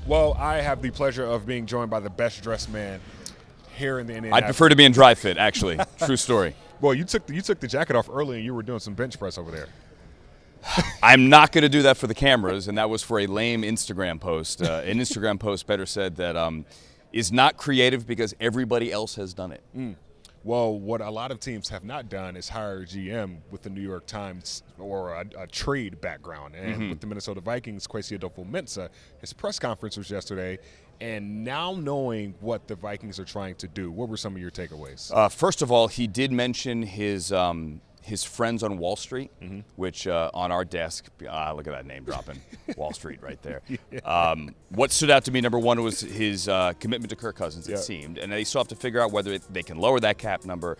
Well, I have the pleasure of being joined by the best dressed man here in the Indianapolis. I'd prefer to be in dry fit, actually. True story. Well, you took the jacket off early and you were doing some bench press over there. I'm not going to do that for the cameras, and that was for a lame Instagram post. An Instagram post, better said, that is not creative because everybody else has done it. Well, what a lot of teams have not done is hire a GM with the New York Times or a trade background. And with the Minnesota Vikings, Kwesi Adolfo-Mensah, his press conference was yesterday. And now knowing what the Vikings are trying to do, what were some of your takeaways? First of all, he did mention his friends on Wall Street, which on our desk, look at that name dropping, Wall Street right there. What stood out to me, number one, was his commitment to Kirk Cousins, it seemed. And they still have to figure out whether they can lower that cap number.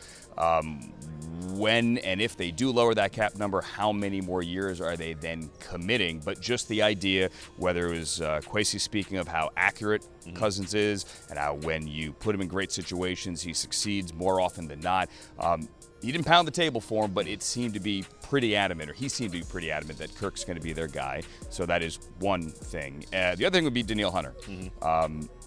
When and if they do lower that cap number, how many more years are they then committing? But just the idea, whether it was Kwesi speaking of how accurate Cousins is and how when you put him in great situations, he succeeds more often than not. He didn't pound the table for him, but it seemed to be pretty adamant, or he seemed to be pretty adamant that Kirk's going to be their guy. So that is one thing. The other thing would be Danielle Hunter.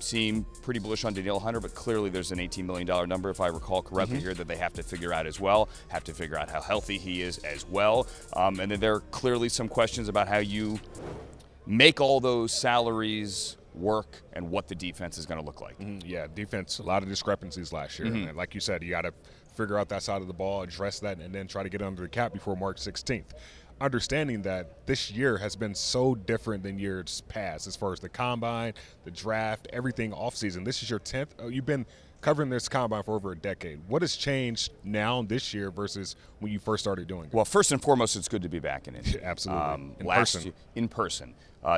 Seemed pretty bullish on Danielle Hunter, but clearly there's an $18 million number, if I recall correctly here, that they have to figure out as well, have to figure out how healthy he is as well. And then there are clearly some questions about how you make all those salaries work and what the defense is going to look like. Yeah, defense, a lot of discrepancies last year. And like you said, you got to figure out that side of the ball, address that, and then try to get under the cap before March 16th. Understanding that this year has been so different than years past as far as the combine, the draft, everything offseason. This is your 10th. You've been covering this combine for over a decade. What has changed now this year versus when you first started doing it? Well, first and foremost, it's good to be back in it. Absolutely. In person.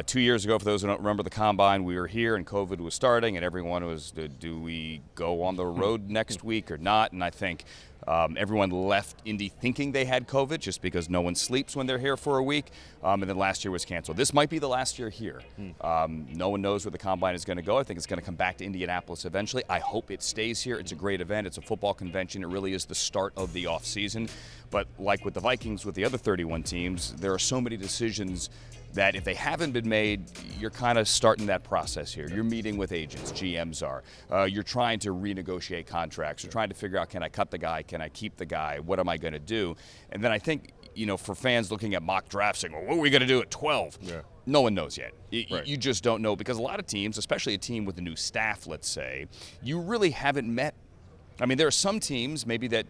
2 years ago, for those who don't remember the combine, we were here and COVID was starting, and everyone was, do we go on the road next week or not? And I think everyone left Indy thinking they had COVID just because no one sleeps when they're here for a week. And then last year was canceled. This might be the last year here. No one knows where the combine is going to go. I think it's going to come back to Indianapolis eventually. I hope it stays here. It's a great event. It's a football convention. It really is the start of the offseason. But like with the Vikings, with the other 31 teams, there are so many decisions that if they haven't been made, you're kind of starting that process here. You're meeting with agents, GMs are. You're trying to renegotiate contracts. You're trying to figure out, can I cut the guy? Can I keep the guy? What am I going to do? And then I think, for fans looking at mock drafts saying, well, what are we going to do at 12? No one knows yet. You just don't know, because a lot of teams, especially a team with a new staff, let's say, you really haven't met. I mean, there are some teams maybe that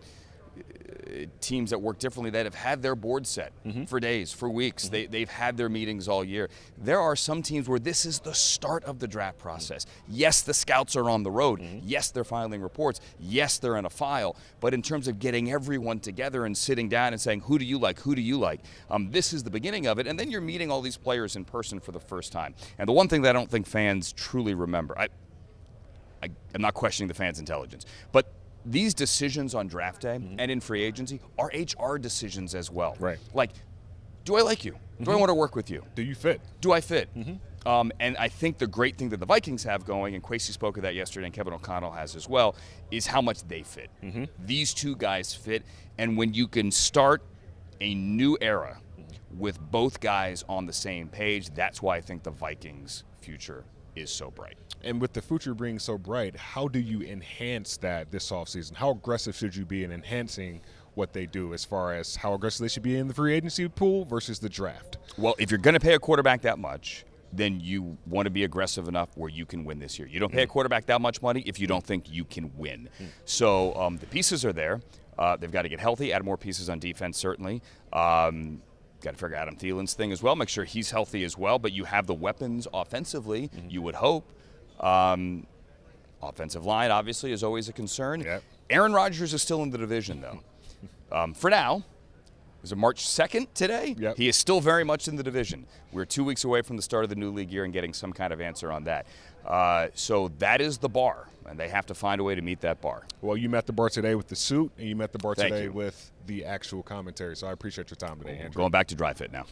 teams that work differently that have had their board set for days, for weeks. They've had their meetings all year. There are some teams where this is the start of the draft process. Yes, the scouts are on the road. Yes, they're filing reports. Yes, they're in a file. But in terms of getting everyone together and sitting down and saying, who do you like? Who do you like? This is the beginning of it. And then you're meeting all these players in person for the first time. And the one thing that I don't think fans truly remember, I'm not questioning the fans' intelligence, but these decisions on draft day and in free agency are HR decisions as well. Right. Like, do I like you? Do I want to work with you? Do you fit? Do I fit? And I think the great thing that the Vikings have going, and Kwesi spoke of that yesterday, and Kevin O'Connell has as well, is how much they fit. These two guys fit, and when you can start a new era with both guys on the same page, that's why I think the Vikings' future is so bright. And with the future being so bright, how do you enhance that this offseason? How aggressive should you be in enhancing what they do as far as how aggressive they should be in the free agency pool versus the draft? Well, if you're going to pay a quarterback that much, then you want to be aggressive enough where you can win this year. You don't pay a quarterback that much money if you don't think you can win. So the pieces are there. They've got to get healthy, add more pieces on defense, certainly. Got to figure out Adam Thielen's thing as well, make sure he's healthy as well. But you have the weapons offensively, you would hope. Offensive line, obviously, is always a concern. Aaron Rodgers is still in the division, though. For now, is it March 2nd today? He is still very much in the division. We're 2 weeks away from the start of the new league year and getting some kind of answer on that. So that is the bar, and they have to find a way to meet that bar. Well, you met the bar today with the suit, and you met the bar today with the actual commentary. So I appreciate your time today, Andrew. Going back to dry fit now.